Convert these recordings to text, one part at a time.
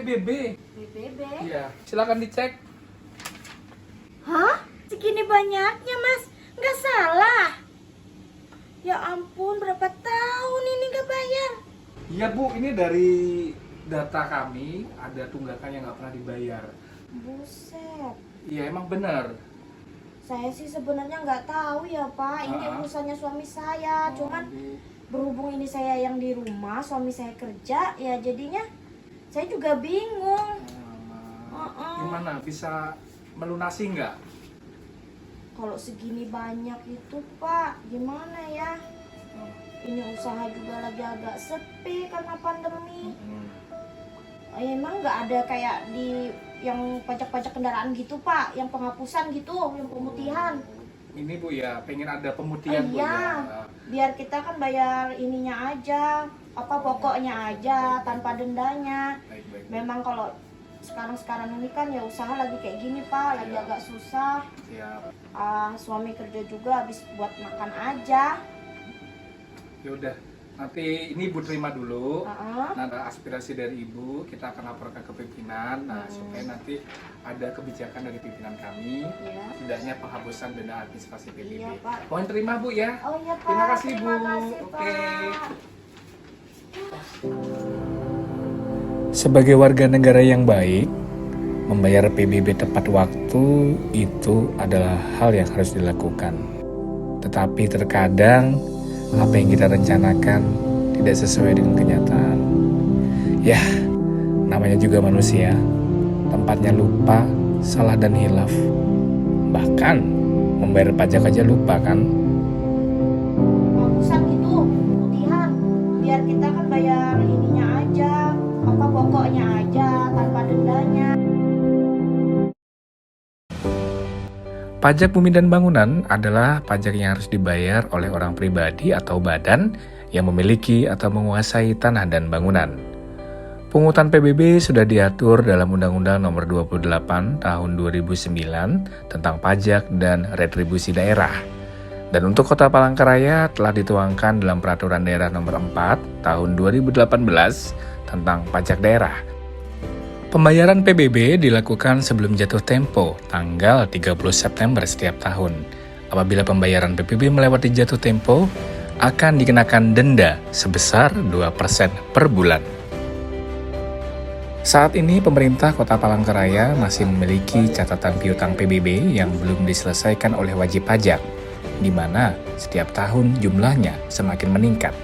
PBB. PBB? Iya, silakan dicek. Hah? Segini banyaknya, Mas? Nggak salah. Ya ampun, berapa tahun ini nggak bayar? Iya Bu, ini dari data kami ada tunggakan yang nggak pernah dibayar. Buset. Iya, emang benar. Saya sih sebenarnya nggak tahu ya, Pak. Ini urusannya suami saya. Cuman Bu. berhubung ini saya yang di rumah, suami saya kerja, ya jadinya saya juga bingung. Gimana, bisa melunasi nggak? Kalau segini banyak itu, Pak, gimana ya? Ini usaha juga lagi agak sepi karena pandemi. Emang nggak ada kayak di yang pajak-pajak kendaraan gitu, Pak, yang penghapusan gitu, yang pemutihan. Ini Bu ya, pengen ada pemutihan Bu Iya, ya. biar kita kan bayar ininya aja, apa pokoknya aja, tanpa dendanya. Baik. Memang kalau sekarang ini kan ya usaha lagi kayak gini, Pak, lagi agak susah. Siap. Suami kerja juga habis buat makan aja. Ya udah, nanti ini Ibu terima dulu. Heeh. Nah, ada aspirasi dari Ibu, kita akan laporkan ke pimpinan. Nah, supaya nanti ada kebijakan dari pimpinan kami, Iya. setidaknya penghapusan denda administrasi PBB. Iya, Pak. Mohon terima Bu ya. Oh iya, Pak. Terima kasih Bu. Terima kasih, Oke. Pak. Sebagai warga negara yang baik, membayar PBB tepat waktu itu adalah hal yang harus dilakukan. Tetapi terkadang apa yang kita rencanakan tidak sesuai dengan kenyataan. Ya, namanya juga manusia, tempatnya lupa, salah dan hilaf. Bahkan membayar pajak aja lupa kan? Penghapusan gitu, pemutihan. Biar kita kan bayar ininya aja, apa pokoknya aja, tanpa dendanya. Pajak bumi dan bangunan adalah pajak yang harus dibayar oleh orang pribadi atau badan yang memiliki atau menguasai tanah dan bangunan. Pungutan PBB sudah diatur dalam Undang-Undang Nomor 28 Tahun 2009 tentang pajak dan retribusi daerah. Dan untuk Kota Palangkaraya telah dituangkan dalam Peraturan Daerah Nomor 4 Tahun 2018 tentang pajak daerah. Pembayaran PBB dilakukan sebelum jatuh tempo, tanggal 30 September setiap tahun. Apabila pembayaran PBB melewati jatuh tempo, akan dikenakan denda sebesar 2% per bulan. Saat ini pemerintah Kota Palangkaraya masih memiliki catatan piutang PBB yang belum diselesaikan oleh wajib pajak, di mana setiap tahun jumlahnya semakin meningkat.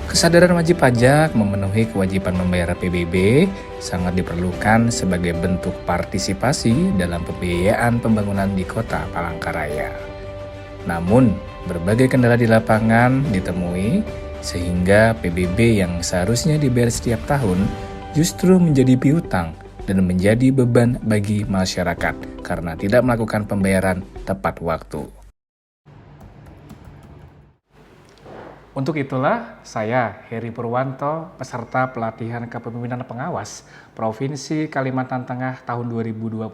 Kesadaran wajib pajak memenuhi kewajiban membayar PBB sangat diperlukan sebagai bentuk partisipasi dalam pembiayaan pembangunan di Kota Palangkaraya. Namun, berbagai kendala di lapangan ditemui sehingga PBB yang seharusnya dibayar setiap tahun justru menjadi piutang dan menjadi beban bagi masyarakat karena tidak melakukan pembayaran tepat waktu. Untuk itulah saya, Heri Purwanto, peserta pelatihan kepemimpinan pengawas Provinsi Kalimantan Tengah tahun 2022,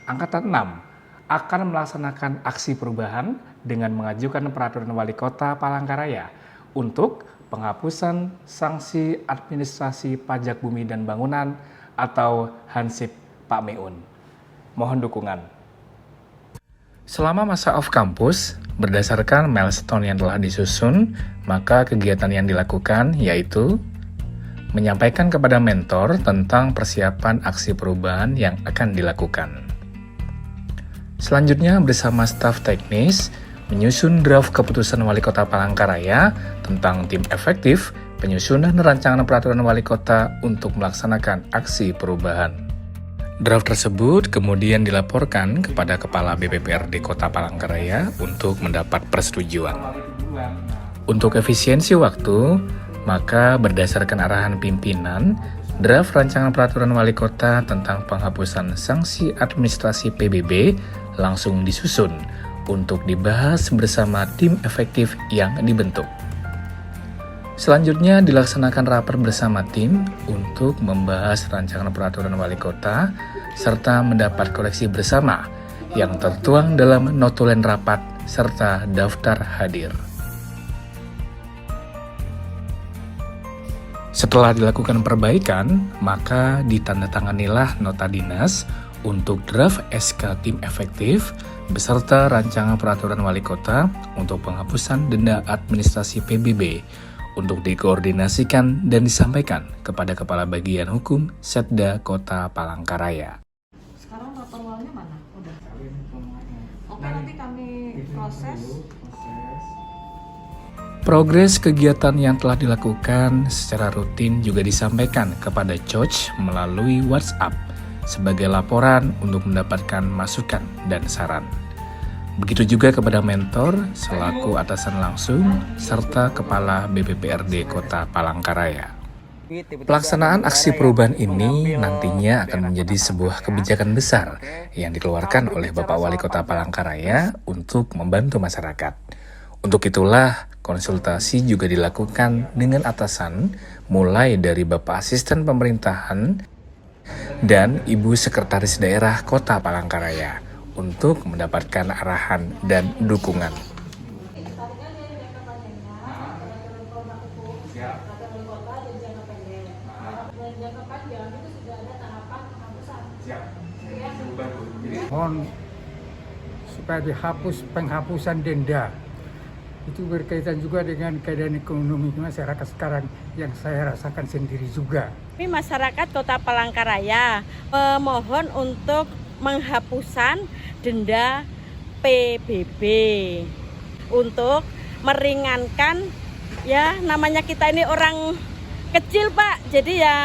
Angkatan 6, akan melaksanakan aksi perubahan dengan mengajukan Peraturan Wali Kota Palangkaraya untuk penghapusan sanksi administrasi pajak bumi dan bangunan atau Hansip Pak Meun. Mohon dukungan. Selama masa off kampus, berdasarkan milestone yang telah disusun, maka kegiatan yang dilakukan yaitu menyampaikan kepada mentor tentang persiapan aksi perubahan yang akan dilakukan. Selanjutnya bersama staf teknis, menyusun draft keputusan Wali Kota Palangkaraya tentang tim efektif, penyusunan rancangan peraturan Wali Kota untuk melaksanakan aksi perubahan. Draft tersebut kemudian dilaporkan kepada Kepala BPPRD Kota Palangkaraya untuk mendapat persetujuan. Untuk efisiensi waktu, maka berdasarkan arahan pimpinan, draft rancangan peraturan wali kota tentang penghapusan sanksi administrasi PBB langsung disusun untuk dibahas bersama tim efektif yang dibentuk. Selanjutnya dilaksanakan rapat bersama tim untuk membahas rancangan peraturan wali kota serta mendapat koreksi bersama yang tertuang dalam notulen rapat serta daftar hadir. Setelah dilakukan perbaikan, maka ditandatanganilah nota dinas untuk draft SK Tim Efektif beserta rancangan peraturan wali kota untuk penghapusan denda administrasi PBB untuk dikoordinasikan dan disampaikan kepada Kepala Bagian Hukum Setda Kota Palangkaraya. Sekarang peraturannya mana? Udah. Oke, Nah, nanti kami proses. Progres kegiatan yang telah dilakukan secara rutin juga disampaikan kepada coach melalui WhatsApp sebagai laporan untuk mendapatkan masukan dan saran. Begitu juga kepada mentor selaku atasan langsung serta Kepala BPPRD Kota Palangkaraya. Pelaksanaan aksi perubahan ini nantinya akan menjadi sebuah kebijakan besar yang dikeluarkan oleh Bapak Wali Kota Palangkaraya untuk membantu masyarakat. Untuk itulah, konsultasi juga dilakukan dengan atasan mulai dari Bapak Asisten Pemerintahan dan Ibu Sekretaris Daerah Kota Palangkaraya untuk mendapatkan arahan dan dukungan. Mohon supaya dihapus penghapusan denda. Itu berkaitan juga dengan keadaan ekonomi masyarakat sekarang yang saya rasakan sendiri juga. Kami masyarakat Kota Palangkaraya memohon untuk penghapusan denda PBB untuk meringankan, ya namanya kita ini orang kecil Pak, jadi ya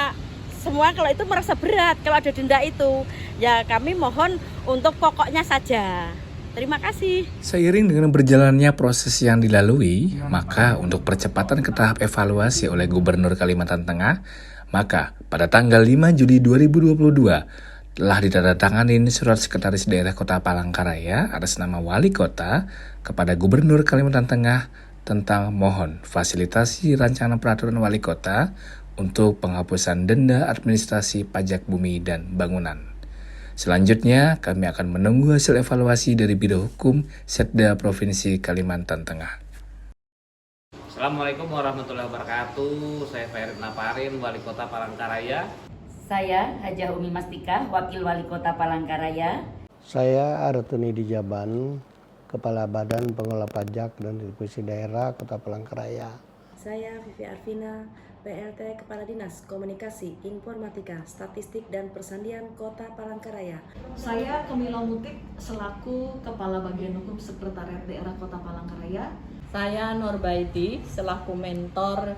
semua kalau itu merasa berat kalau ada denda itu, ya kami mohon untuk pokoknya saja. Terima kasih. Seiring dengan berjalannya proses yang dilalui, maka untuk percepatan ke tahap evaluasi oleh Gubernur Kalimantan Tengah, maka pada tanggal 5 Juli 2022 telah ditandatangani surat Sekretaris Daerah Kota Palangkaraya atas nama Wali Kota kepada Gubernur Kalimantan Tengah tentang mohon fasilitasi rancangan peraturan Wali Kota untuk penghapusan denda administrasi pajak bumi dan bangunan. Selanjutnya, kami akan menunggu hasil evaluasi dari Biro Hukum Setda Provinsi Kalimantan Tengah. Assalamualaikum warahmatullahi wabarakatuh. Saya Ferit Naparin, Wali Kota Palangkaraya. Saya Hajah Umi Mastika, Wakil Wali Kota Palangkaraya. Saya Aratuni Dijaban, Kepala Badan Pengelola Pajak dan Distribusi Daerah Kota Palangkaraya. Saya Vivi Arvina, PLT Kepala Dinas Komunikasi, Informatika, Statistik dan Persandian Kota Palangkaraya. Saya Kemila Mutik selaku Kepala Bagian Hukum Sekretariat Daerah Kota Palangkaraya. Saya Nurbaiti selaku mentor.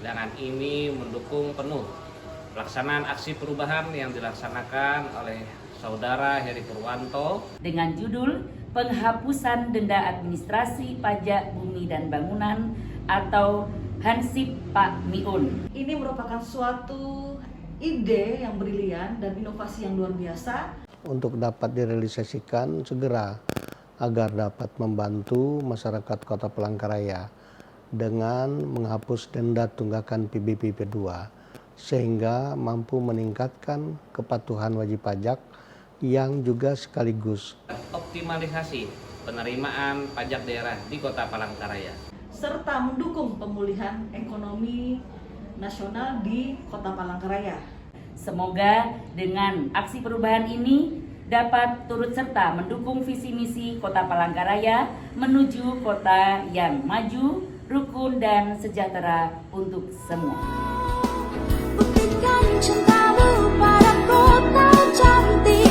Dengan ini mendukung penuh pelaksanaan aksi perubahan yang dilaksanakan oleh Saudara Heri Purwanto Dengan judul Penghapusan Denda Administrasi Pajak Bumi dan Bangunan atau Hansip Pak Miun. Ini merupakan suatu ide yang brilian dan inovasi yang luar biasa. Untuk dapat direalisasikan segera agar dapat membantu masyarakat Kota Palangkaraya dengan menghapus denda tunggakan PBB P2 sehingga mampu meningkatkan kepatuhan wajib pajak yang juga sekaligus optimalisasi penerimaan pajak daerah di Kota Palangkaraya serta mendukung pemulihan ekonomi nasional di Kota Palangkaraya. Semoga dengan aksi perubahan ini dapat turut serta mendukung visi misi Kota Palangkaraya menuju kota yang maju, rukun dan sejahtera untuk semua. Buktikan cintamu pada kota cantik.